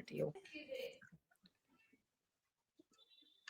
Video.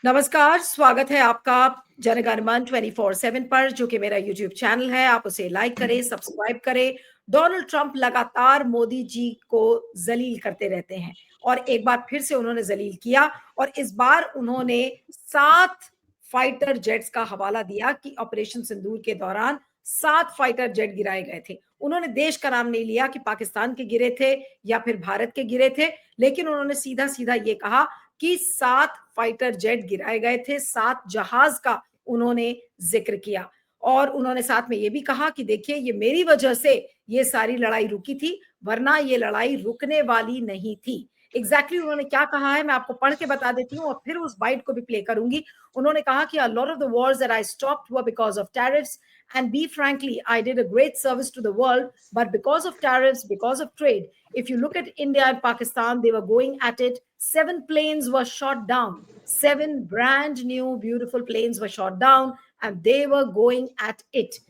नमस्कार, स्वागत है आपका जनगण मन 24/7 पर, जो कि मेरा यूट्यूब चैनल है। आप उसे लाइक करें, सब्सक्राइब करें। डोनाल्ड ट्रंप लगातार मोदी जी को जलील करते रहते हैं और एक बार फिर से उन्होंने जलील किया और इस बार उन्होंने 7 फाइटर जेट्स का हवाला दिया कि ऑपरेशन सिंदूर के दौरान 7 फाइटर जेट गिराए गए थे। उन्होंने देश का नाम नहीं लिया कि पाकिस्तान के गिरे थे या फिर भारत के गिरे थे, लेकिन उन्होंने सीधा सीधा ये कहा कि 7 फाइटर जेट गिराए गए थे, 7 जहाज का उन्होंने जिक्र किया और उन्होंने साथ में ये भी कहा कि देखिए, ये मेरी वजह से ये सारी लड़ाई रुकी थी, वरना ये लड़ाई रुकने वाली नहीं थी। एग्जैक्टली उन्होंने क्या कहा है मैं आपको पढ़ के बता देती हूँ और फिर उस बाइट को भी प्ले करूंगी। उन्होंने कहा कि a lot of the wars that I stopped were because of tariffs, and be frankly, I did a great service to the world, but because of tariffs, because of trade, if you look at India and Pakistan, they were going at it. 7 planes were shot down. 7 brand new beautiful planes were shot down and they were going at it.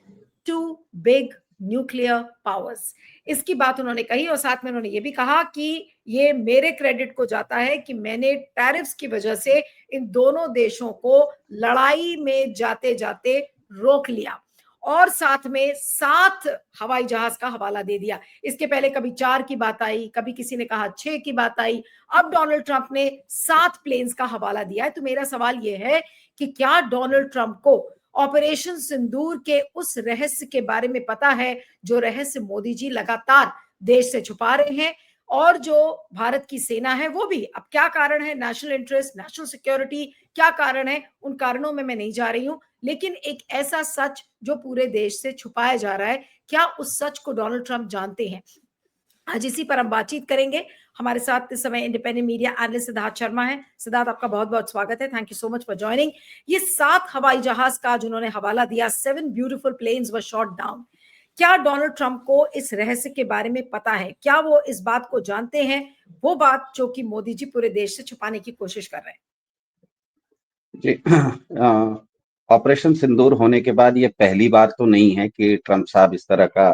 2 big nuclear powers. इसकी बात उन्होंने कही और साथ में उन्होंने ये भी कहा कि ये मेरे क्रेडिट को जाता है कि मैंने टैरिफ्स की वजह से इन दोनों देशों को लड़ाई में जाते जाते रोक लिया और साथ में 7 हवाई जहाज का हवाला दे दिया। इसके पहले कभी 4 की बात आई, कभी किसी ने कहा 6 की बात आई, अब डोनाल्ड ट्रंप ने 7 प्लेन्स का हवाला दिया है। तो मेरा सवाल यह है कि क्या डोनाल्ड ट्रंप को ऑपरेशन सिंदूर के उस रहस्य के बारे में पता है जो रहस्य मोदी जी लगातार देश से छुपा रहे हैं और जो भारत की सेना है वो भी। अब क्या कारण है, नेशनल इंटरेस्ट, नेशनल सिक्योरिटी, क्या कारण है, उन कारणों में मैं नहीं जा रही हूं, लेकिन एक ऐसा सच जो पूरे देश से छुपाया जा रहा है, क्या उस सच को डोनाल्ड ट्रंप जानते हैं? आज इसी पर हम बातचीत करेंगे। हमारे साथ इस समय independent media analyst Siddharth Sharma है। सिद्धार्थ, आपका बहुत बहुत स्वागत है। Thank you so much for joining. ये 7 हवाई जहाज का जिन्होंने हवाला दिया, 7 ब्यूटीफुल प्लेन्स वर शॉट डाउन। क्या डोनाल्ड ट्रंप को इस रहस्य के बारे में पता है? क्या वो इस बात को जानते हैं, वो बात जो कि मोदी जी पूरे देश से छुपाने की कोशिश कर रहे हैं? जी, ऑपरेशन सिंदूर होने के बाद ये पहली बार तो नहीं है कि ट्रंप साहब इस तरह का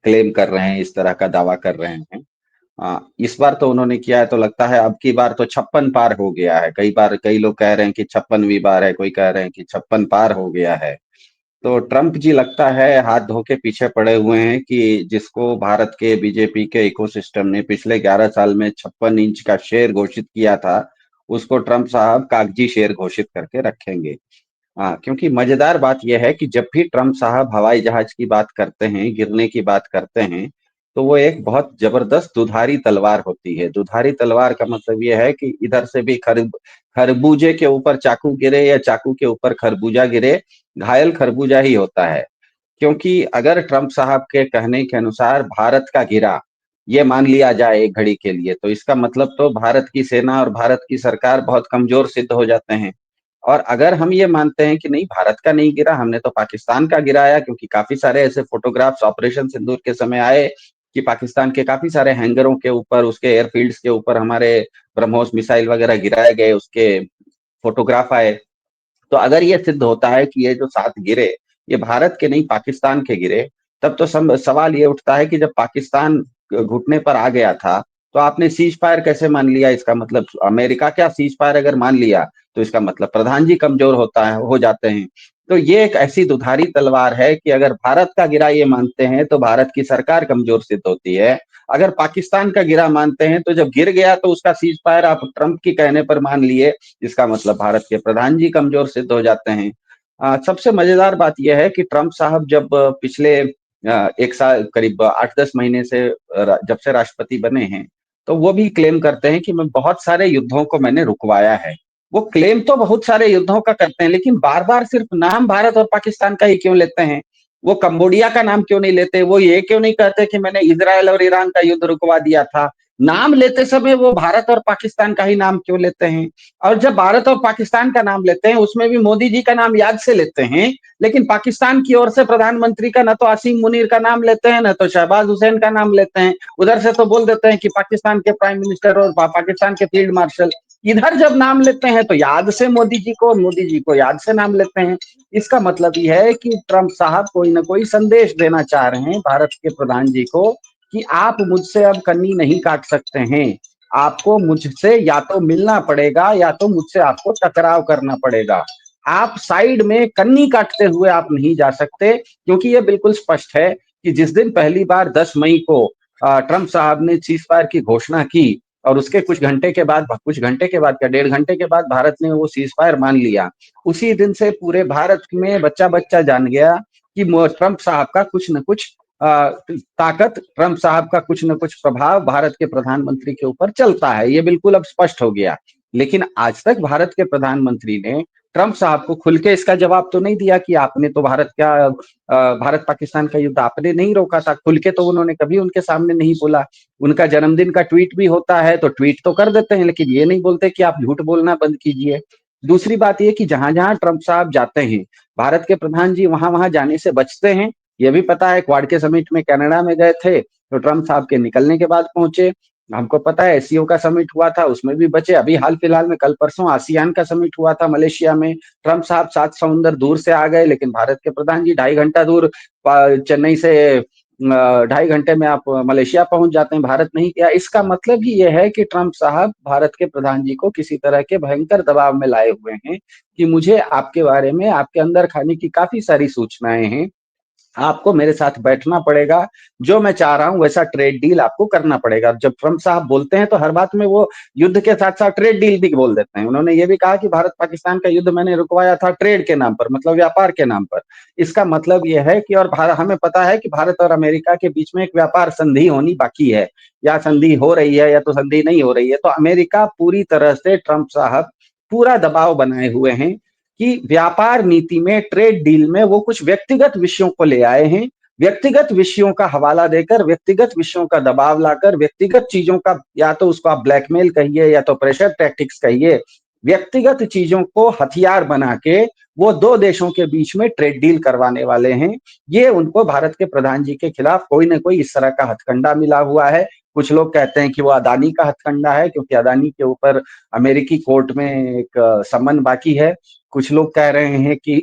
क्लेम कर रहे हैं, इस तरह का दावा कर रहे हैं। इस बार तो उन्होंने किया है, तो लगता है अब की बार तो 56 पार हो गया है। कई बार कई लोग कह रहे हैं कि 56वीं बार है, कोई कह रहे हैं कि 56 पार हो गया है। तो ट्रंप जी लगता है हाथ धो के पीछे पड़े हुए हैं कि जिसको भारत के बीजेपी के इकोसिस्टम ने पिछले 11 साल में 56 इंच का शेर घोषित किया था, उसको ट्रंप साहब कागजी शेर घोषित करके रखेंगे। क्योंकि मजेदार बात यह है कि जब भी ट्रंप साहब हवाई जहाज की बात करते हैं, गिरने की बात करते हैं, तो वो एक बहुत जबरदस्त दुधारी तलवार होती है। दुधारी तलवार का मतलब यह है कि इधर से भी खरबूजे के ऊपर चाकू गिरे या चाकू के ऊपर खरबूजा गिरे, घायल खरबूजा ही होता है। क्योंकि अगर ट्रंप साहब के कहने के अनुसार भारत का गिरा, ये मान लिया जाए एक घड़ी के लिए, तो इसका मतलब तो भारत की सेना और भारत की सरकार बहुत कमजोर सिद्ध हो जाते हैं। और अगर हम ये मानते हैं कि नहीं, भारत का नहीं गिरा, हमने तो पाकिस्तान का गिराया, क्योंकि काफी सारे ऐसे फोटोग्राफ्स ऑपरेशन सिंदूर के समय आए कि पाकिस्तान के काफी सारे हैंगरों के ऊपर, उसके एयरफील्ड्स के ऊपर हमारे ब्रह्मोस मिसाइल वगैरह गिराए गए, उसके फोटोग्राफ आए। तो अगर ये सिद्ध होता है कि ये जो 7 गिरे ये भारत के नहीं पाकिस्तान के गिरे, तब तो सवाल ये उठता है कि जब पाकिस्तान घुटने पर आ गया था, तो आपने सीज फायर कैसे मान लिया? इसका मतलब अमेरिका क्या सीज फायर अगर मान लिया तो इसका मतलब प्रधान जी कमजोर हो जाते हैं। तो ये एक ऐसी दुधारी तलवार है कि अगर भारत का गिरा ये मानते हैं तो भारत की सरकार कमजोर सिद्ध होती है। अगर पाकिस्तान का गिरा मानते हैं तो जब गिर गया तो उसका सीज फायर आप ट्रंप के कहने पर मान लिए, इसका मतलब भारत के प्रधान जी कमजोर सिद्ध हो जाते हैं। सबसे मजेदार बात यह है कि ट्रंप साहब जब पिछले 1 साल करीब 8-10 महीने से जब से राष्ट्रपति बने हैं, तो वो भी क्लेम करते हैं कि मैं बहुत सारे युद्धों को मैंने रुकवाया है। वो क्लेम तो बहुत सारे युद्धों का करते हैं, लेकिन बार बार सिर्फ नाम भारत और पाकिस्तान का ही क्यों लेते हैं? वो कंबोडिया का नाम क्यों नहीं लेते? वो ये क्यों नहीं कहते कि मैंने इजराइल और ईरान का युद्ध रुकवा दिया था? नाम लेते समय वो भारत और पाकिस्तान का ही नाम क्यों लेते हैं? और जब भारत और पाकिस्तान का नाम लेते हैं, उसमें भी मोदी जी का नाम याद से लेते हैं, लेकिन पाकिस्तान की ओर से प्रधानमंत्री का न तो आसिम मुनीर का नाम लेते हैं, न तो शहबाज हुसैन का नाम लेते हैं। उधर से तो बोल देते हैं कि पाकिस्तान के प्राइम मिनिस्टर और पाकिस्तान के फील्ड मार्शल। इधर जब नाम लेते हैं तो याद से मोदी जी को, मोदी जी को याद से नाम लेते हैं। इसका मतलब यह है कि ट्रंप साहब कोई ना कोई संदेश देना चाह रहे हैं भारत के प्रधान जी को कि आप मुझसे अब कन्नी नहीं काट सकते हैं। आपको मुझसे या तो मिलना पड़ेगा या तो मुझसे आपको टकराव करना पड़ेगा। आप साइड में कन्नी काटते हुए आप नहीं जा सकते, क्योंकि ये बिल्कुल स्पष्ट है कि जिस दिन पहली बार 10 मई को ट्रंप साहब ने सीज फायर की घोषणा की और उसके कुछ घंटे के बाद, कुछ घंटे के बाद क्या, 1.5 घंटे के बाद भारत ने वो सीज फायर मान लिया। उसी दिन से पूरे भारत में बच्चा बच्चा जान गया कि ट्रंप साहब का कुछ न कुछ ताकत, ट्रंप साहब का कुछ न कुछ प्रभाव भारत के प्रधानमंत्री के ऊपर चलता है। ये बिल्कुल अब स्पष्ट हो गया। लेकिन आज तक भारत के प्रधानमंत्री ने ट्रंप साहब को खुल के इसका जवाब तो नहीं दिया कि आपने तो भारत पाकिस्तान का युद्ध आपने नहीं रोका था। खुल के तो उन्होंने कभी उनके सामने नहीं बोला। उनका जन्मदिन का ट्वीट भी होता है तो ट्वीट तो कर देते हैं, लेकिन ये नहीं बोलते कि आप झूठ बोलना बंद कीजिए। दूसरी बात ये कि जहां जहां ट्रंप साहब जाते हैं, भारत के प्रधान जी वहां वहां जाने से बचते हैं। ये भी पता है, क्वाड के समिट में कनाडा में गए थे तो ट्रंप साहब के निकलने के बाद पहुंचे। हमको पता है एससीओ का समिट हुआ था, उसमें भी बचे। अभी हाल फिलहाल में कल परसों आसियान का समिट हुआ था मलेशिया में, ट्रंप साहब 7 समुंदर दूर से आ गए, लेकिन भारत के प्रधान जी 2.5 घंटा दूर, चेन्नई से 2.5 घंटे में आप मलेशिया पहुंच जाते हैं। भारत नहीं किया। इसका मतलब ही यह है कि ट्रंप साहब भारत के प्रधान जी को किसी तरह के भयंकर दबाव में लाए हुए हैं कि मुझे आपके बारे में, आपके अंदर खाने की काफी सारी सूचनाएं हैं, आपको मेरे साथ बैठना पड़ेगा, जो मैं चाह रहा हूं वैसा ट्रेड डील आपको करना पड़ेगा। जब ट्रंप साहब बोलते हैं तो हर बात में वो युद्ध के साथ साथ ट्रेड डील भी बोल देते हैं। उन्होंने ये भी कहा कि भारत पाकिस्तान का युद्ध मैंने रुकवाया था ट्रेड के नाम पर, मतलब व्यापार के नाम पर। इसका मतलब यह है कि, और हमें पता है कि भारत और अमेरिका के बीच में एक व्यापार संधि होनी बाकी है, या संधि हो रही है या तो संधि नहीं हो रही है। तो अमेरिका पूरी तरह से, ट्रंप साहब पूरा दबाव बनाए हुए हैं कि व्यापार नीति में, ट्रेड डील में वो कुछ व्यक्तिगत विषयों को ले आए हैं। व्यक्तिगत विषयों का हवाला देकर, व्यक्तिगत विषयों का दबाव लाकर, व्यक्तिगत चीजों का, या तो उसको आप ब्लैकमेल कहिए या तो प्रेशर टैक्टिक्स कहिए, व्यक्तिगत चीजों को हथियार बना के वो दो देशों के बीच में ट्रेड डील करवाने वाले हैं। ये उनको भारत के प्रधान जी के खिलाफ कोई ना कोई इस तरह का हथकंडा मिला हुआ है। कुछ लोग कहते हैं कि वो अदानी का हथकंडा है, क्योंकि अदानी के ऊपर अमेरिकी कोर्ट में एक सम्मन बाकी है। कुछ लोग कह रहे हैं कि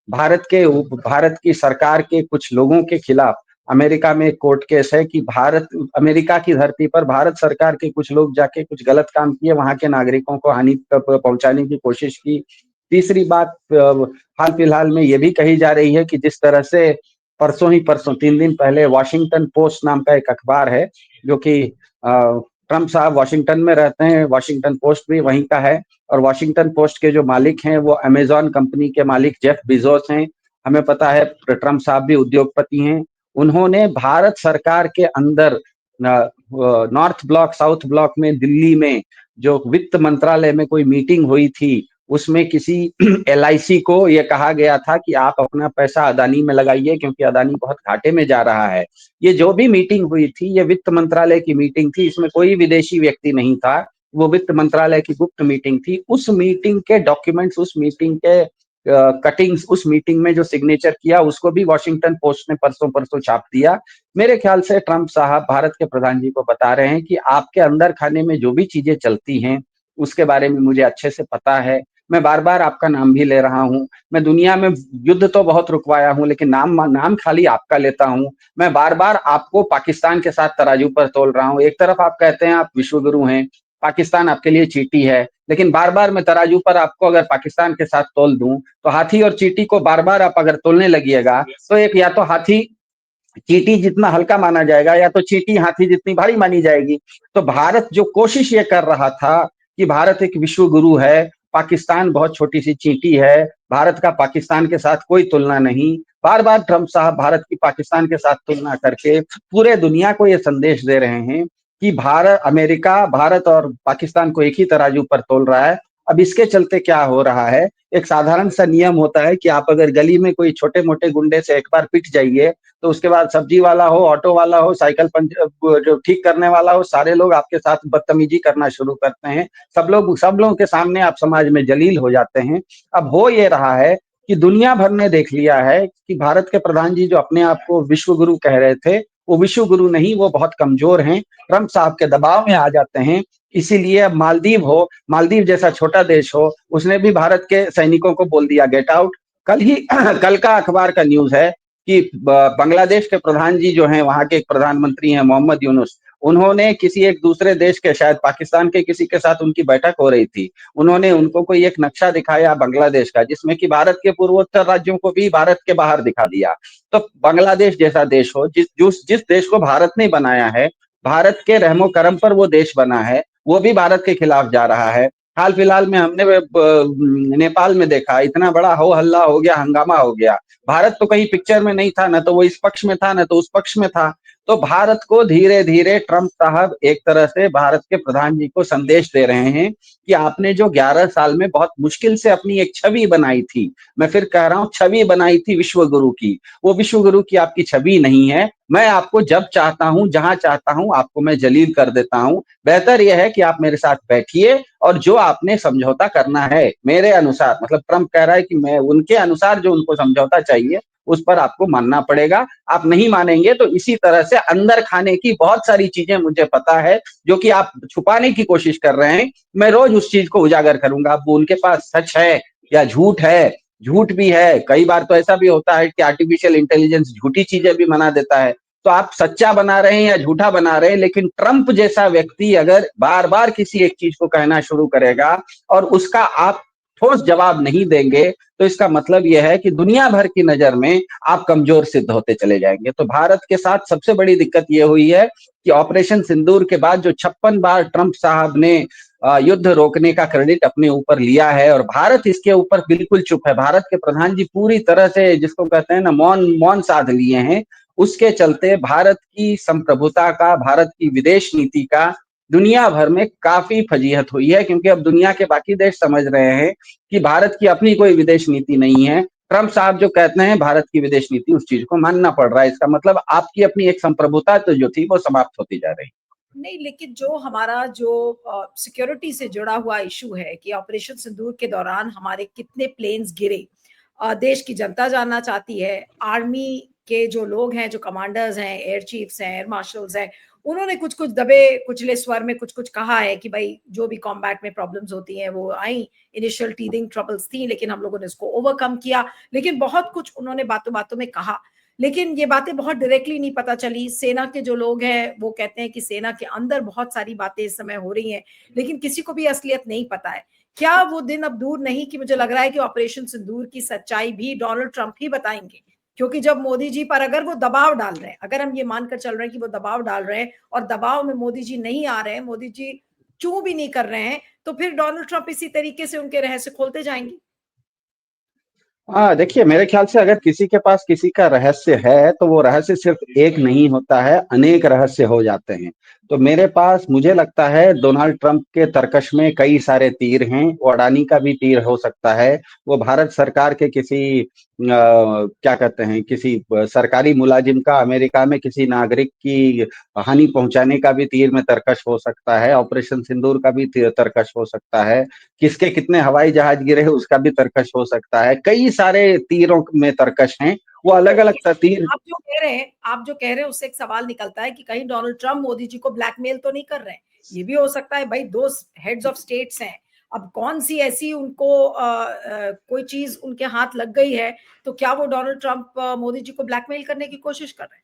भारत की सरकार के कुछ लोगों के खिलाफ अमेरिका में एक कोर्ट केस है कि अमेरिका की धरती पर भारत सरकार के कुछ लोग जाके कुछ गलत काम किए, वहां के नागरिकों को हानि पहुंचाने की कोशिश की। तीसरी बात, हाल फिलहाल में ये भी कही जा रही है कि जिस तरह से परसों 3 दिन पहले वॉशिंगटन पोस्ट नाम का एक अखबार है, जो कि ट्रंप साहब वॉशिंगटन में रहते हैं, वॉशिंगटन पोस्ट भी वहीं का है, और वॉशिंगटन पोस्ट के जो मालिक हैं वो अमेजॉन कंपनी के मालिक जेफ बेजोस हैं। हमें पता है ट्रंप साहब भी उद्योगपति हैं। उन्होंने भारत सरकार के अंदर नॉर्थ ब्लॉक, साउथ ब्लॉक में, दिल्ली में जो वित्त मंत्रालय में कोई मीटिंग हुई थी, उसमें किसी एलआईसी को यह कहा गया था कि आप अपना पैसा अदानी में लगाइए क्योंकि अदानी बहुत घाटे में जा रहा है। ये जो भी मीटिंग हुई थी, ये वित्त मंत्रालय की मीटिंग थी, इसमें कोई विदेशी व्यक्ति नहीं था। वो वित्त मंत्रालय की गुप्त मीटिंग थी। उस मीटिंग के डॉक्यूमेंट्स, उस मीटिंग के कटिंग्स, उस मीटिंग में जो सिग्नेचर किया उसको भी वॉशिंगटन पोस्ट ने परसों छाप दिया। मेरे ख्याल से ट्रंप साहब भारत के प्रधान जी को बता रहे हैं कि आपके अंदर खाने में जो भी चीजें चलती हैं उसके बारे में मुझे अच्छे से पता है। मैं बार बार आपका नाम भी ले रहा हूं। मैं दुनिया में युद्ध तो बहुत रुकवाया हूं, लेकिन नाम खाली आपका लेता हूं। मैं बार बार आपको पाकिस्तान के साथ तराजू पर तोल रहा हूं। एक तरफ आप कहते हैं आप विश्वगुरु हैं, पाकिस्तान आपके लिए चींटी है, लेकिन बार बार मैं तराजू पर आपको अगर पाकिस्तान के साथ तोल दूं तो हाथी और चींटी को बार बार आप अगर तोलने लगिएगा तो एक, या तो हाथी चींटी जितना हल्का माना जाएगा या तो चींटी हाथी जितनी भारी मानी जाएगी। तो भारत जो कोशिश ये कर रहा था कि भारत एक विश्व गुरु है, पाकिस्तान बहुत छोटी सी चींटी है, भारत का पाकिस्तान के साथ कोई तुलना नहीं, बार बार ट्रंप साहब भारत की पाकिस्तान के साथ तुलना करके पूरे दुनिया को ये संदेश दे रहे हैं कि अमेरिका भारत और पाकिस्तान को एक ही तराजू पर तोल रहा है। अब इसके चलते क्या हो रहा है, एक साधारण सा नियम होता है कि आप अगर गली में कोई छोटे मोटे गुंडे से एक बार पिट जाइए तो उसके बाद सब्जी वाला हो, ऑटो वाला हो, साइकिल जो ठीक करने वाला हो, सारे लोग आपके साथ बदतमीजी करना शुरू करते हैं। सब लोगों के सामने आप समाज में जलील हो जाते हैं। अब हो ये रहा है कि दुनिया भर ने देख लिया है कि भारत के प्रधान जी जो अपने आप को विश्व गुरु कह रहे थे, वो विश्व गुरु नहीं, वो बहुत कमजोर हैं, ट्रंप साहब के दबाव में आ जाते हैं। इसीलिए अब मालदीव जैसा छोटा देश हो, उसने भी भारत के सैनिकों को बोल दिया गेट आउट। कल का अखबार का न्यूज है कि बांग्लादेश के प्रधान जी जो हैं, वहां के एक प्रधानमंत्री हैं मोहम्मद यूनुस, उन्होंने किसी एक दूसरे देश के, शायद पाकिस्तान के किसी के साथ उनकी बैठक हो रही थी। उन्होंने उनको कोई एक नक्शा दिखाया बांग्लादेश का, जिसमें कि भारत के पूर्वोत्तर राज्यों को भी भारत के बाहर दिखा दिया। तो बांग्लादेश जैसा देश हो, जिस देश को भारत ने बनाया है, भारत के रहमो करम पर वो देश बना है, वो भी भारत के खिलाफ जा रहा है। हाल फिलहाल में हमने नेपाल में देखा, इतना बड़ा हो हल्ला हो गया, हंगामा हो गया। भारत तो कहीं पिक्चर में नहीं था, न तो वो इस पक्ष में था, न तो उस पक्ष में था। तो भारत को धीरे धीरे ट्रंप साहब एक तरह से भारत के प्रधान जी को संदेश दे रहे हैं कि आपने जो 11 साल में बहुत मुश्किल से अपनी एक छवि बनाई थी, मैं फिर कह रहा हूं छवि बनाई थी विश्व गुरु की, वो विश्व गुरु की आपकी छवि नहीं है। मैं आपको जब चाहता हूं, जहां चाहता हूं, आपको मैं जलील कर देता हूं। बेहतर यह है कि आप मेरे साथ बैठिए और जो आपने समझौता करना है मेरे अनुसार, मतलब ट्रंप कह रहा है कि मैं उनके अनुसार जो उनको समझौता चाहिए उस पर आपको मानना पड़ेगा। आप नहीं मानेंगे तो इसी तरह से अंदर खाने की बहुत सारी चीजें मुझे पता है जो कि आप छुपाने की कोशिश कर रहे हैं, मैं रोज उस चीज को उजागर करूंगा। अब वो उनके पास सच है या झूठ है, झूठ भी है। कई बार तो ऐसा भी होता है कि आर्टिफिशियल इंटेलिजेंस झूठी चीजें भी बना देता है। तो आप सच्चा बना रहे हैं या झूठा बना रहे हैं, लेकिन ट्रंप जैसा व्यक्ति अगर बार बार किसी एक चीज को कहना शुरू करेगा और उसका आप ठोस जवाब नहीं देंगे, तो इसका मतलब यह है कि दुनिया भर की नजर में आप कमजोर सिद्ध होते चले जाएंगे। तो भारत के साथ सबसे बड़ी दिक्कत यह हुई है कि ऑपरेशन सिंदूर के बाद जो 56 बार ट्रंप साहब ने युद्ध रोकने का क्रेडिट अपने ऊपर लिया है और भारत इसके ऊपर बिल्कुल चुप है। भारत के प्रधान जी पूरी तरह से, जिसको कहते हैं ना, मौन मौन साध लिए हैं। उसके चलते भारत की संप्रभुता का, भारत की विदेश नीति का दुनिया भर में काफी फजीहत हुई है, क्योंकि अब दुनिया के बाकी देश समझ रहे हैं कि भारत की अपनी कोई विदेश नीति नहीं है। ट्रंप साहब जो कहते हैं भारत की विदेश नीति, उस चीज को मानना पड़ रहा है। इसका मतलब आपकी अपनी एक संप्रभुता तो जो थी वो समाप्त होती जा रही। नहीं, लेकिन जो हमारा जो सिक्योरिटी से जुड़ा हुआ इशू है कि ऑपरेशन सिंदूर के दौरान हमारे कितने प्लेन्स गिरे, देश की जनता जानना चाहती है। आर्मी के जो लोग हैं, जो कमांडर्स हैं, एयर चीफ्स हैं, एयर मार्शल्स हैं, उन्होंने कुछ कुछ दबे कुचले स्वर में कुछ कुछ कहा है कि भाई जो भी कॉम्बैट में प्रॉब्लम्स होती हैं वो आई, इनिशियल टीथिंग ट्रबल्स थी, लेकिन हम लोगों ने उसको ओवरकम किया। लेकिन बहुत कुछ उन्होंने बातों बातों में कहा, लेकिन ये बातें बहुत डायरेक्टली नहीं पता चली। सेना के जो लोग हैं वो कहते हैं कि सेना के अंदर बहुत सारी बातें इस समय हो रही हैं, लेकिन किसी को भी असलियत नहीं पता है। क्या वो दिन अब दूर नहीं कि मुझे लग रहा है कि ऑपरेशन सिंदूर की सच्चाई भी डोनाल्ड ट्रंप ही बताएंगे? क्योंकि जब मोदी जी पर अगर वो दबाव डाल रहे हैं, अगर हम ये मानकर चल रहे हैं कि वो दबाव डाल रहे हैं और दबाव में मोदी जी नहीं आ रहे हैं, मोदी जी चू भी नहीं कर रहे हैं, तो फिर डोनाल्ड ट्रंप इसी तरीके से उनके रहस्य खोलते जाएंगे। हाँ, देखिए, मेरे ख्याल से अगर किसी के पास किसी का रहस्य है तो वो रहस्य सिर्फ एक नहीं होता है, अनेक रहस्य हो जाते हैं। तो मेरे पास, मुझे लगता है डोनाल्ड ट्रंप के तर्कश में कई सारे तीर हैं। वो अडानी का भी तीर हो सकता है, वो भारत सरकार के किसी क्या कहते हैं, किसी सरकारी मुलाजिम का, अमेरिका में किसी नागरिक की हानि पहुंचाने का भी तीर में तर्कश हो सकता है, ऑपरेशन सिंदूर का भी तर्कश हो सकता है, किसके कितने हवाई जहाज गिरे हैं उसका भी तर्कश हो सकता है। कई सारे तीरों में तर्कश हैं, वो अलग तो अलग तीर। आप जो कह रहे हैं उससे एक सवाल निकलता है कि कहीं डोनाल्ड ट्रंप मोदी जी को ब्लैकमेल तो नहीं कर रहे हैं? ये भी हो सकता है भाई, दो हेड्स ऑफ स्टेट्स हैं। अब कौन सी ऐसी उनको कोई चीज उनके हाथ लग गई है, तो क्या वो डोनाल्ड ट्रंप मोदी जी को ब्लैकमेल करने की कोशिश कर रहे हैं?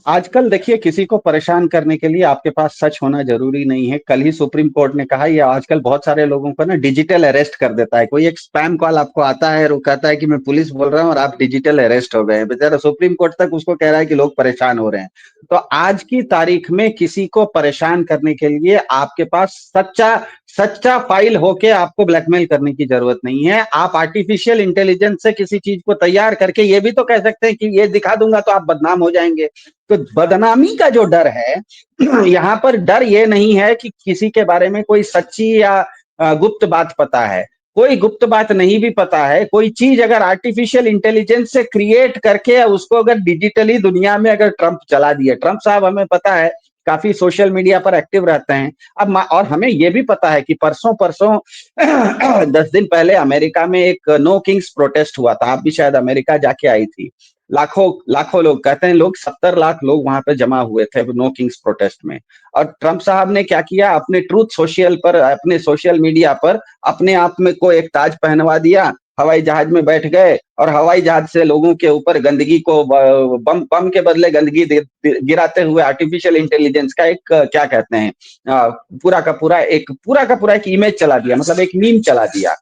आजकल देखिए, किसी को परेशान करने के लिए आपके पास सच होना जरूरी नहीं है। कल ही सुप्रीम कोर्ट ने कहा, ये आजकल बहुत सारे लोगों को ना डिजिटल अरेस्ट कर देता है। कोई एक स्पैम कॉल आपको आता है और वो कहता है कि मैं पुलिस बोल रहा हूँ और आप डिजिटल अरेस्ट हो गए हैं। बेचारा सुप्रीम कोर्ट तक उसको कह रहा है कि लोग परेशान हो रहे हैं। तो आज की तारीख में किसी को परेशान करने के लिए आपके पास सच्चा सच्चा फाइल होके आपको ब्लैकमेल करने की जरूरत नहीं है। आप आर्टिफिशियल इंटेलिजेंस से किसी चीज को तैयार करके ये भी तो कह सकते हैं कि ये दिखा दूंगा तो आप बदनाम हो जाएंगे। तो बदनामी का जो डर है, यहाँ पर डर ये नहीं है कि किसी के बारे में कोई सच्ची या गुप्त बात पता है। कोई गुप्त बात नहीं भी पता है, कोई चीज अगर आर्टिफिशियल इंटेलिजेंस से क्रिएट करके उसको अगर डिजिटली दुनिया में अगर ट्रंप चला दिया, ट्रंप साहब हमें पता है काफी सोशल मीडिया पर एक्टिव रहते हैं। अब और हमें ये भी पता है कि परसों परसों 10 दिन पहले अमेरिका में एक नो किंग्स प्रोटेस्ट हुआ था। आप भी शायद अमेरिका जाके आई थी। लाखों लाखों लोग, कहते हैं लोग 70 लाख लोग वहां पे जमा हुए थे नो किंग्स प्रोटेस्ट में। और ट्रंप साहब ने क्या किया, अपने ट्रूथ सोशल पर, अपने सोशल मीडिया पर अपने आप में को एक ताज पहनवा दिया, हवाई जहाज में बैठ गए और हवाई जहाज से लोगों के ऊपर गंदगी को बम बम के बदले गंदगी गिराते हुए आर्टिफिशियल इंटेलिजेंस का एक क्या कहते हैं पूरा का पूरा एक इमेज चला दिया, मतलब एक मीम चला दिया।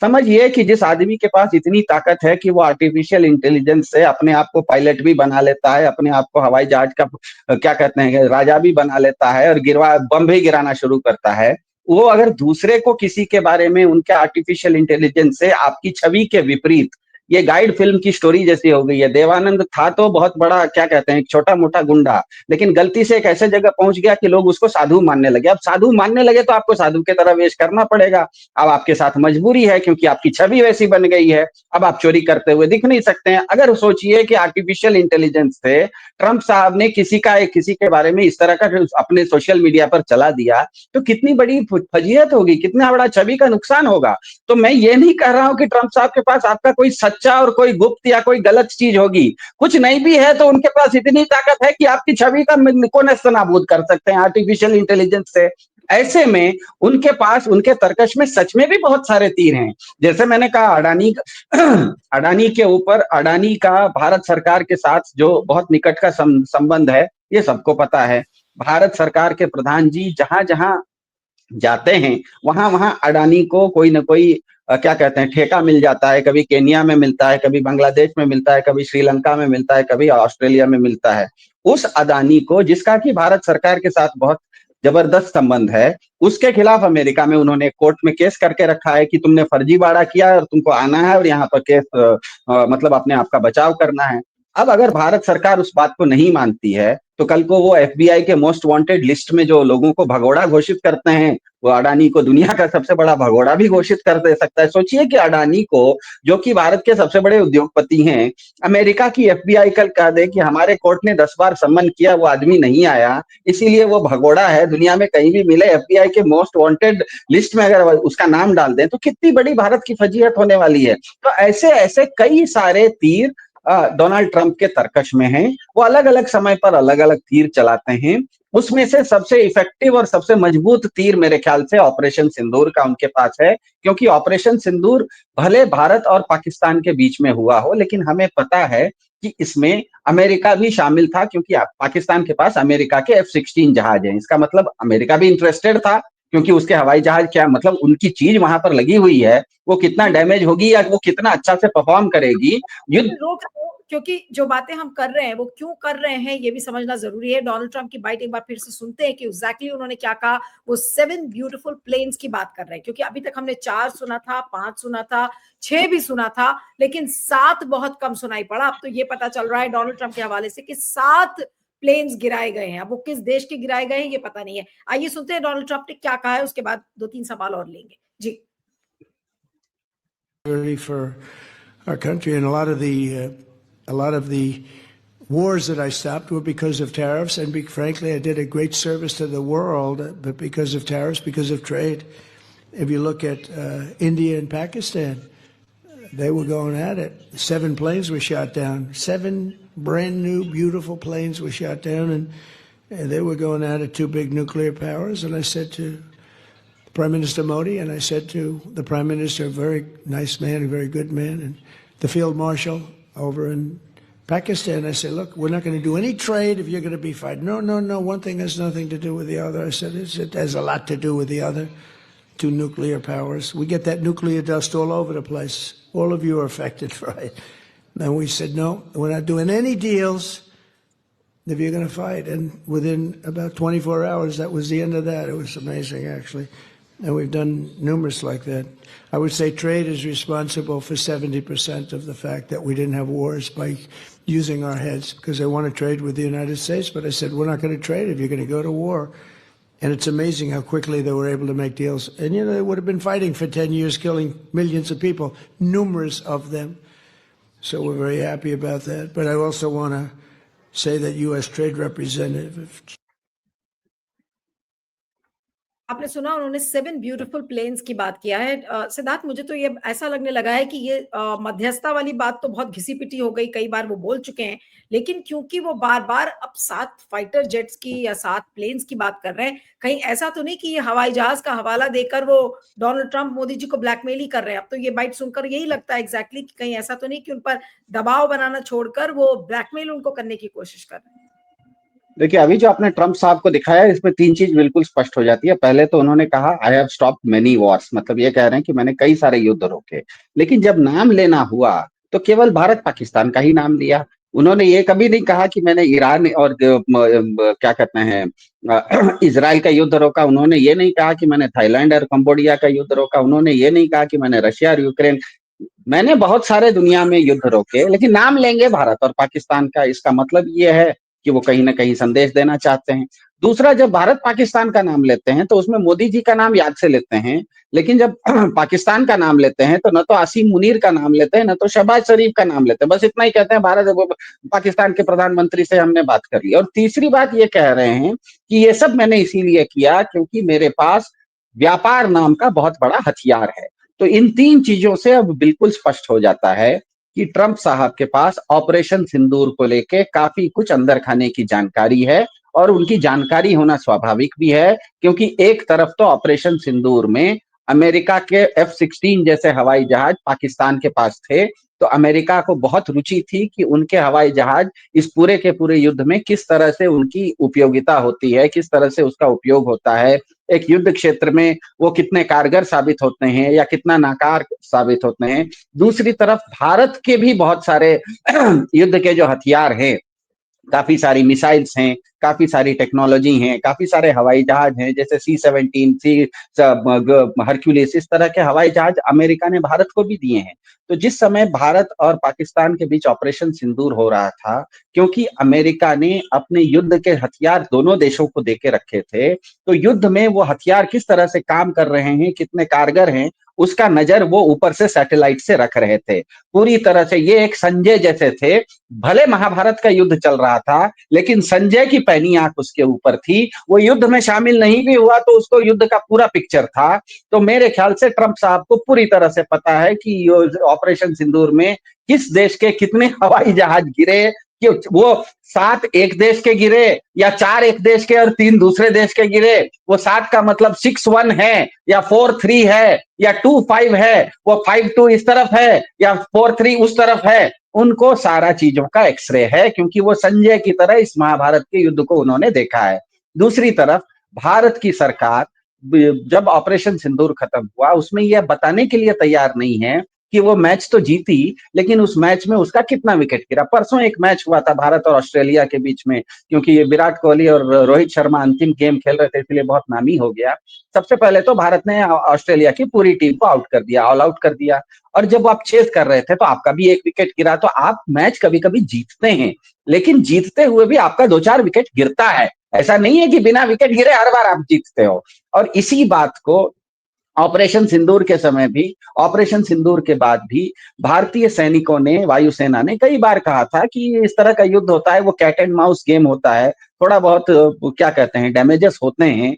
समझिए कि जिस आदमी के पास इतनी ताकत है कि वो आर्टिफिशियल इंटेलिजेंस से अपने आप को पायलट भी बना लेता है, अपने आप को हवाई जहाज का क्या कहते हैं राजा भी बना लेता है और गिरवा बम भी गिराना शुरू करता है, वो अगर दूसरे को किसी के बारे में उनके आर्टिफिशियल इंटेलिजेंस से आपकी छवि के विपरीत, ये गाइड फिल्म की स्टोरी जैसी हो गई है। देवानंद था तो बहुत बड़ा क्या कहते हैं छोटा मोटा गुंडा, लेकिन गलती से एक ऐसे जगह पहुंच गया कि लोग उसको साधु मानने लगे। अब साधु मानने लगे तो आपको साधु के तरह वेश करना पड़ेगा। अब आपके साथ मजबूरी है क्योंकि आपकी छवि वैसी बन गई है। अब आप चोरी करते हुए दिख नहीं सकते हैं। अगर सोचिए कि आर्टिफिशियल इंटेलिजेंस से ट्रंप साहब ने किसी के बारे में इस तरह का अपने सोशल मीडिया पर चला दिया, तो कितनी बड़ी फजीहत होगी, कितना बड़ा छवि का नुकसान होगा। तो मैं ये नहीं कह रहा हूं कि ट्रंप साहब के पास आपका कोई सच्चा और कोई गुप्त या कोई गलत चीज होगी, कुछ नहीं भी है तो उनके पास इतनी ताकत है कि आपकी छवि को नस्त नाबूद कर सकते हैं आर्टिफिशियल इंटेलिजेंस से। ऐसे में उनके पास उनके तरकश में सच में भी बहुत सारे तीर हैं। जैसे मैंने कहा अडानी के ऊपर, अडानी का भारत सरकार के साथ जो बहुत निकट का संबंध है, ये सबको पता है। भारत सरकार के प्रधान जी जहां जहां जाते हैं वहां वहां अडानी को कोई ना कोई क्या कहते हैं ठेका मिल जाता है। कभी केनिया में मिलता है, कभी बांग्लादेश में मिलता है, कभी श्रीलंका में मिलता है, कभी ऑस्ट्रेलिया में मिलता है। उस अडानी को, जिसका कि भारत सरकार के साथ बहुत जबरदस्त संबंध है, उसके खिलाफ अमेरिका में उन्होंने कोर्ट में केस करके रखा है कि तुमने फर्जीवाड़ा किया और तुमको आना है और यहाँ पर केस मतलब अपने आप का बचाव करना है। अब अगर भारत सरकार उस बात को नहीं मानती है तो कल को वो एफबीआई के मोस्ट वांटेड लिस्ट में जो लोगों को भगोड़ा घोषित करते हैं, वो अडानी को दुनिया का सबसे बड़ा भगोड़ा भी घोषित कर दे सकता है। सोचिए कि अडानी को, जो कि भारत के सबसे बड़े उद्योगपति हैं, अमेरिका की एफबीआई कल कह दे कि हमारे कोर्ट ने 10 बार सम्मन किया, वो आदमी नहीं आया, इसीलिए वो भगोड़ा है, दुनिया में कहीं भी मिले एफबीआई के मोस्ट वांटेड लिस्ट में अगर उसका नाम डाल दें तो कितनी बड़ी भारत की फजीहत होने वाली है। तो ऐसे ऐसे कई सारे तीर डोनाल्ड ट्रंप के तरकश में हैं। वो अलग अलग समय पर अलग अलग तीर चलाते हैं। उसमें से सबसे इफेक्टिव और सबसे मजबूत तीर मेरे ख्याल से ऑपरेशन सिंदूर का उनके पास है, क्योंकि ऑपरेशन सिंदूर भले भारत और पाकिस्तान के बीच में हुआ हो, लेकिन हमें पता है कि इसमें अमेरिका भी शामिल था, क्योंकि पाकिस्तान के पास अमेरिका के F-16 जहाज हैं। इसका मतलब अमेरिका भी इंटरेस्टेड था, क्योंकि उसके हवाई जहाज क्या मतलब उनकी चीज वहां पर लगी हुई है, वो कितना डैमेज होगी या वो कितना अच्छा से परफॉर्म करेगी युद्ध। रोक रहे हो, क्योंकि जो बातें हम कर रहे हैं वो क्यों कर रहे हैं ये भी समझना जरूरी है। डोनाल्ड ट्रंप की बाइट एक बार फिर से सुनते हैं कि एग्जैक्टली उन्होंने क्या कहा। वो 7 ब्यूटीफुल प्लेन्स की बात कर रहे हैं, क्योंकि अभी तक हमने 4 सुना था, 5 सुना था, 6 भी सुना था, लेकिन 7 बहुत कम सुनाई पड़ा। अब तो ये पता चल रहा है डोनाल्ड ट्रंप के हवाले से कि 7 प्लेन्स गिराए गए हैं। अब वो किस देश के गिराए गए हैं ये पता नहीं है। आइए सुनते हैं डोनाल्ड ट्रंप ने क्या कहा है, उसके बाद 2-3 सवाल और लेंगे जी। For our country, and a lot of the wars that I stopped were because of tariffs, and frankly, I did a great service to the world, but because of tariffs, because of trade. If you look at India and Pakistan, they were going at it. 7 planes were shot down. 7 brand new, beautiful planes were shot down, and they were going at it, 2 big nuclear powers. And I said to Prime Minister Modi, and I said to the Prime Minister, a very nice man, a very good man, and the Field Marshal over in Pakistan, I said, look, we're not going to do any trade if you're going to be fighting. No, one thing has nothing to do with the other. I said, it has a lot to do with the other. 2 nuclear powers. We get that nuclear dust all over the place. All of you are affected, right? And we said, no, we're not doing any deals if you're going to fight. And within about 24 hours, that was the end of that. It was amazing, actually. And we've done numerous like that. I would say trade is responsible for 70% of the fact that we didn't have wars by using our heads, because they want to trade with the United States. But I said, we're not going to trade if you're going to go to war. And it's amazing how quickly they were able to make deals. And, you know, they would have been fighting for 10 years, killing millions of people, numerous of them. So we're very happy about that. But I also want to say that U.S. Trade Representative आपने सुना उन्होंने 7 beautiful planes की बात किया है। सिद्धार्थ, मुझे तो ये ऐसा लगने लगा है कि ये मध्यस्थता वाली बात तो बहुत घिसी-पिटी हो गई, कई बार वो बोल चुके हैं, लेकिन क्योंकि वो बार-बार अब 7 फाइटर जेट्स की या 7 प्लेन्स की बात कर रहे हैं, कहीं ऐसा तो नहीं कि ये हवाई जहाज का हवाला देकर वो डोनाल्ड ट्रंप मोदी जी को ब्लैकमेल ही कर रहे हैं? अब तो ये बाइट सुनकर यही लगता है एग्ज़ैक्टली कि कहीं ऐसा तो नहीं कि उन पर दबाव बनाना छोड़कर वो ब्लैकमेल उनको करने की कोशिश कर रहे हैं? देखिए, अभी जो आपने ट्रम्प साहब को दिखाया है, इसमें 3 चीज़ बिल्कुल स्पष्ट हो जाती है। पहले तो उन्होंने कहा I have stopped many Wars, मतलब ये कह रहे हैं कि मैंने कई सारे युद्ध रोके। लेकिन जब नाम लेना हुआ, तो केवल भारत-पाकिस्तान का ही नाम लिया। उन्होंने ये कभी नहीं कहा कि मैंने ईरान और क्या कहते हैं इज़राइल का युद्ध रोका। उन्होंने ये नहीं कहा कि मैंने थाईलैंड और कंबोडिया का युद्ध रोका। उन्होंने ये नहीं कहा कि मैंने रशिया और यूक्रेन। मैंने बहुत सारे दुनिया में युद्ध रोके, लेकिन नाम लेंगे भारत और पाकिस्तान का। इसका मतलब ये है कि वो कहीं न कहीं संदेश देना चाहते हैं। दूसरा, जब भारत-पाकिस्तान का नाम लेते हैं, तो उसमें मोदी जी का नाम याद से लेते हैं, लेकिन जब पाकिस्तान का नाम लेते हैं, तो न तो आसिम मुनीर का नाम लेते हैं, न तो शहबाज शरीफ का नाम लेते हैं। बस इतना ही कहते हैं, पाकिस्तान के प्रधानमंत्री से हमने बात कर ली। और तीसरी बात ये कह रहे हैं कि ये सब मैंने इसीलिए किया क्योंकि मेरे पास व्यापार नाम का बहुत बड़ा हथियार है। तो इन 3 चीज़ों से अब बिल्कुल स्पष्ट हो जाता है कि ट्रंप साहब के पास ऑपरेशन सिंदूर को लेके काफ़ी कुछ अंदर खाने की जानकारी है, और उनकी जानकारी होना स्वाभाविक भी है, क्योंकि एक तरफ तो ऑपरेशन सिंदूर में अमेरिका के F-16 जैसे हवाई जहाज पाकिस्तान के पास थे, तो अमेरिका को बहुत रुचि थी कि उनके हवाई जहाज इस पूरे के पूरे युद्ध में किस तरह से उनकी उपयोगिता होती है, किस तरह से उसका उपयोग होता है। एक युद्ध क्षेत्र में वो कितने कारगर साबित होते हैं या कितना नाकार साबित होते हैं। दूसरी तरफ भारत के भी बहुत सारे युद्ध के जो हथियार हैं, काफ़ी सारी मिसाइल्स हैं, काफ़ी सारी टेक्नोलॉजी हैं, काफ़ी सारे हवाई जहाज हैं, जैसे C-17, सी स ग हरक्युलिस, इस तरह के हवाई जहाज अमेरिका ने भारत को भी दिए हैं। तो जिस समय भारत और पाकिस्तान के बीच ऑपरेशन सिंदूर हो रहा था, क्योंकि अमेरिका ने अपने युद्ध के हथियार दोनों देशों को दे के रखे थे, तो युद्ध में वो हथियार किस तरह से काम कर रहे हैं, कितने कारगर हैं, उसका नज़र वो ऊपर से सैटेलाइट से रख रहे थे। पूरी तरह से ये एक संजय जैसे थे, भले महाभारत का युद्ध चल रहा था, लेकिन संजय की पैनी आंख उसके ऊपर थी। वो युद्ध में शामिल नहीं भी हुआ, तो उसको युद्ध का पूरा पिक्चर था। तो मेरे ख्याल से ट्रंप साहब को पूरी तरह से पता है कि ऑपरेशन सिंदूर में किस देश के कितने हवाई जहाज गिरे, कि वो 7 एक देश के गिरे या 4 एक देश के और 3 दूसरे देश के गिरे। वो 7 का मतलब 6-1 है या 4-3 है या 2-5 है, वो 5-2 इस तरफ है या 4-3 उस तरफ है। उनको सारा चीजों का एक्सरे है, क्योंकि वो संजय की तरह इस महाभारत के युद्ध को उन्होंने देखा है। दूसरी तरफ भारत की सरकार जब ऑपरेशन सिंदूर खत्म हुआ, उसमें यह बताने के लिए तैयार नहीं है कि वो मैच तो जीती, लेकिन उस मैच में उसका कितना विकेट गिरा। परसों एक मैच हुआ था भारत और ऑस्ट्रेलिया के बीच में, क्योंकि ये विराट कोहली और रोहित शर्मा अंतिम गेम खेल रहे थे, इसलिए बहुत नामी हो गया। सबसे पहले तो भारत ने ऑस्ट्रेलिया की पूरी टीम को आउट कर दिया, ऑल आउट कर दिया। और जब आप चेस कर रहे थे, तो आपका भी एक विकेट गिरा। तो आप मैच कभी-कभी जीतते हैं, लेकिन जीतते हुए भी आपका 2-4 विकेट गिरता है। ऐसा नहीं है कि बिना विकेट गिरे हर बार आप जीतते हो। और इसी बात को ऑपरेशन सिंदूर के समय भी, ऑपरेशन सिंदूर के बाद भी भारतीय सैनिकों ने, वायुसेना ने कई बार कहा था कि इस तरह का युद्ध होता है, वो कैट एंड माउस गेम होता है, थोड़ा बहुत क्या कहते हैं डैमेजेस होते हैं।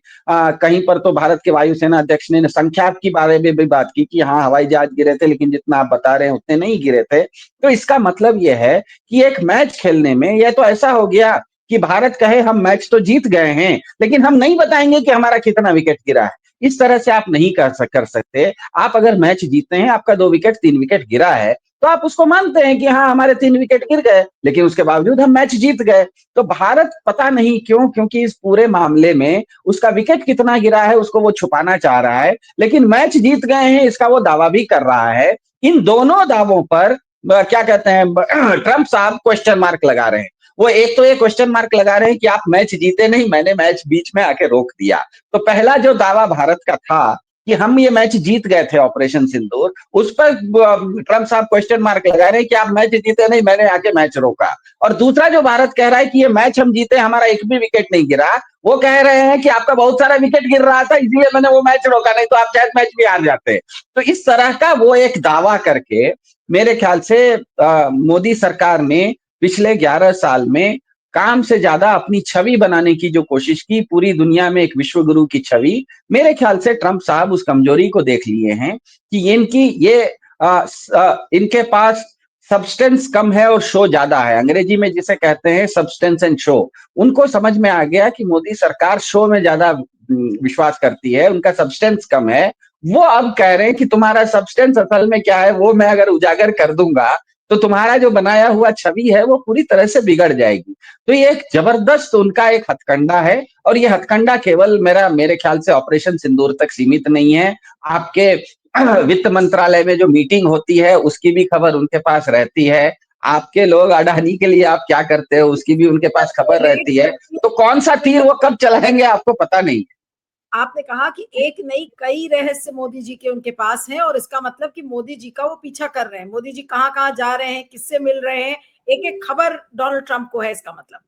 कहीं पर तो भारत के वायुसेना अध्यक्ष ने संख्या के बारे में भी बात की कि हाँ, हवाई जहाज गिरे थे, लेकिन जितना आप बता रहे हैं उतने नहीं गिरे थे। तो इसका मतलब ये है कि एक मैच खेलने में यह तो ऐसा हो गया कि भारत कहे हम मैच तो जीत गए हैं, लेकिन हम नहीं बताएंगे कि हमारा कितना विकेट गिरा है। इस तरह से आप नहीं कर सकते। आप अगर मैच जीतते हैं, आपका 2 विकेट 3 विकेट गिरा है, तो आप उसको मानते हैं कि हाँ, हमारे 3 विकेट गिर गए, लेकिन उसके बावजूद हम मैच जीत गए। तो भारत पता नहीं क्यों, क्योंकि इस पूरे मामले में उसका विकेट कितना गिरा है उसको वो छुपाना चाह रहा है, लेकिन मैच जीत गए हैं इसका वो दावा भी कर रहा है। इन दोनों दावों पर क्या कहते हैं ट्रंप साहब क्वेश्चन मार्क लगा रहे हैं। वो एक तो ये क्वेश्चन मार्क लगा रहे हैं कि आप मैच जीते नहीं, मैंने मैच बीच में आके रोक दिया। तो पहला जो दावा भारत का था कि हम ये मैच जीत गए थे ऑपरेशन सिंदूर, उस पर ट्रंप साहब क्वेश्चन मार्क लगा रहे हैं कि आप मैच जीते नहीं, मैंने आके मैच रोका। और दूसरा जो भारत कह रहा है कि ये मैच हम जीते, हमारा एक भी विकेट नहीं गिरा, वो कह रहे हैं कि आपका बहुत सारा विकेट गिर रहा था, इसलिए मैंने वो मैच रोका, नहीं तो आप शायद मैच भी हार जाते। तो इस तरह का वो एक दावा करके मेरे ख्याल से मोदी सरकार ने पिछले 11 साल में काम से ज्यादा अपनी छवि बनाने की जो कोशिश की, पूरी दुनिया में एक विश्व गुरु की छवि, मेरे ख्याल से ट्रंप साहब उस कमजोरी को देख लिए हैं कि इनके पास सब्सटेंस कम है और शो ज्यादा है। अंग्रेजी में जिसे कहते हैं सब्सटेंस एंड शो। उनको समझ में आ गया कि मोदी सरकार शो में ज्यादा विश्वास करती है, उनका सब्सटेंस कम है। वो अब कह रहे हैं कि तुम्हारा सब्सटेंस असल में क्या है वो मैं अगर उजागर कर दूंगा तो तुम्हारा जो बनाया हुआ छवि है वो पूरी तरह से बिगड़ जाएगी। तो ये एक जबरदस्त उनका एक हथकंडा है, और ये हथकंडा केवल मेरे ख्याल से ऑपरेशन सिंदूर तक सीमित नहीं है। आपके वित्त मंत्रालय में जो मीटिंग होती है उसकी भी खबर उनके पास रहती है। आपके लोग अडानी के लिए आप क्या करते हो उसकी भी उनके पास खबर रहती है। तो कौन सा तीर वो कब चलाएंगे आपको पता नहीं। आपने कहा कि एक नहीं कई रहस्य मोदी जी के उनके पास हैं, और इसका मतलब कि मोदी जी का वो पीछा कर रहे हैं। मोदी जी कहाँ कहाँ जा रहे हैं, किससे मिल रहे हैं, एक एक खबर डोनाल्ड ट्रंप को है। इसका मतलब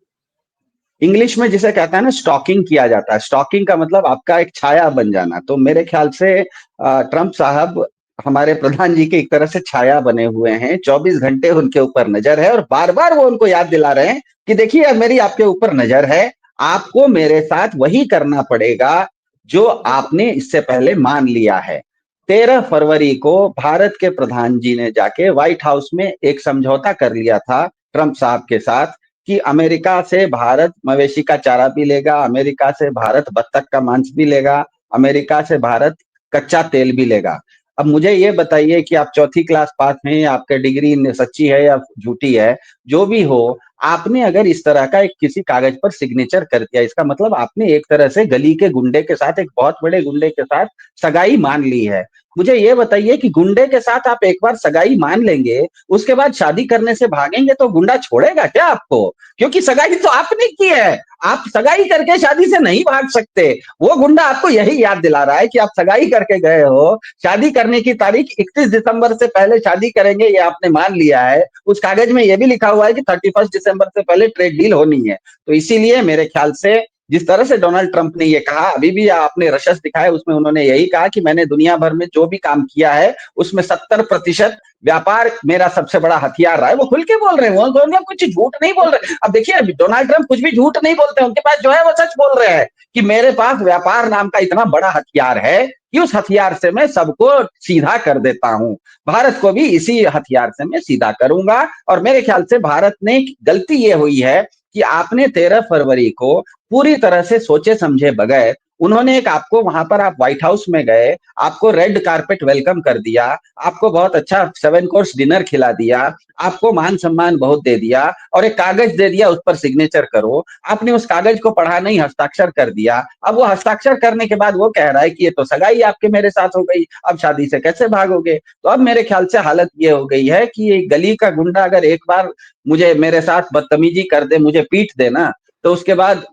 इंग्लिश में जिसे कहता है ना स्टॉकिंग किया जाता है। स्टॉकिंग का मतलब आपका एक छाया बन जाना। तो मेरे ख्याल से ट्रंप साहब हमारे प्रधान जी की एक तरह से छाया बने हुए हैं। 24 घंटे उनके ऊपर नजर है और बार बार वो उनको याद दिला रहे हैं कि देखिए मेरी आपके ऊपर नजर है, आपको मेरे साथ वही करना पड़ेगा जो आपने इससे पहले मान लिया है। 13 फरवरी को भारत के प्रधान जी ने जाके व्हाइट हाउस में एक समझौता कर लिया था ट्रंप साहब के साथ कि अमेरिका से भारत मवेशी का चारा भी लेगा, अमेरिका से भारत बत्तख का मांस भी लेगा, अमेरिका से भारत कच्चा तेल भी लेगा। अब मुझे ये बताइए कि आप चौथी क्लास पास हैं, आपकी डिग्री सच्ची है या झूठी है, जो भी हो, आपने अगर इस तरह का एक किसी कागज पर सिग्नेचर कर दिया, इसका मतलब आपने एक तरह से गली के गुंडे के साथ, एक बहुत बड़े गुंडे के साथ सगाई मान ली है। मुझे ये बताइए कि गुंडे के साथ आप एक बार सगाई मान लेंगे, उसके बाद शादी करने से भागेंगे तो गुंडा छोड़ेगा क्या आपको? क्योंकि सगाई तो आपने की है, आप सगाई करके शादी से नहीं भाग सकते। वो गुंडा आपको यही याद दिला रहा है कि आप सगाई करके गए हो, शादी करने की तारीख 31 दिसंबर से पहले शादी करेंगे ये आपने मान लिया है। उस कागज में ये भी लिखा हुआ है कि 31 दिसंबर से पहले ट्रेड डील होनी है। तो इसीलिए मेरे ख्याल से जिस तरह से डोनाल्ड ट्रंप ने ये कहा, अभी भी आपने रशस दिखाया उसमें उन्होंने यही कहा कि मैंने दुनिया भर में जो भी काम किया है उसमें 70% व्यापार मेरा सबसे बड़ा हथियार रहा है। वो खुल के बोल रहे हैं, वो कुछ झूठ नहीं बोल रहे। अब देखिए डोनाल्ड ट्रंप कुछ भी झूठ नहीं बोलते, उनके पास जो है वो सच बोल रहे हैं कि मेरे पास व्यापार नाम का इतना बड़ा हथियार है कि उस हथियार से मैं सबको सीधा कर देता हूं। भारत को भी इसी हथियार से मैं सीधा करूंगा। और मेरे ख्याल से भारत ने गलती ये हुई है कि आपने 13 फरवरी को पूरी तरह से सोचे समझे बगैर, उन्होंने एक आपको वहां पर आप व्हाइट हाउस में गए, आपको रेड कारपेट वेलकम कर दिया, आपको बहुत अच्छा 7 कोर्स डिनर खिला दिया, आपको मान सम्मान बहुत दे दिया और एक कागज दे दिया उस पर सिग्नेचर करो। आपने उस कागज को पढ़ा नहीं, हस्ताक्षर कर दिया। अब वो हस्ताक्षर करने के बाद वो कह रहा है कि ये तो सगाई आपके मेरे साथ हो गई, अब शादी से कैसे भागोगे? तो अब मेरे ख्याल से हालत ये हो गई है कि ये गली का गुंडा अगर एक बार मेरे साथ बदतमीजी कर दे, मुझे पीट देना, तो उसके बाद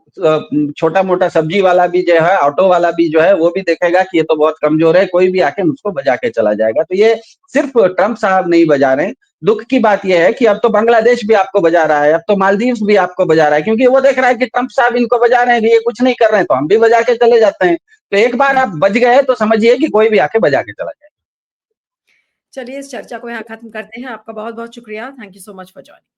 छोटा मोटा सब्जी वाला भी जो है, ऑटो वाला भी जो है, वो भी देखेगा कि ये तो बहुत कमजोर है, कोई भी आके मुझको बजा के चला जाएगा। तो ये सिर्फ ट्रंप साहब नहीं बजा रहे हैं। दुख की बात यह है कि अब तो बांग्लादेश भी आपको बजा रहा है, अब तो मालदीव्स भी आपको बजा रहा है, क्योंकि वो देख रहा है कि ट्रंप साहब इनको बजा रहे हैं कि ये कुछ नहीं कर रहे हैं, तो हम भी बजा के चले जाते हैं। तो एक बार आप बच गए तो समझिए कि कोई भी आके बजा के चला जाए। चलिए इस चर्चा को यहाँ खत्म करते हैं। आपका बहुत बहुत शुक्रिया। Thank you so much for joining.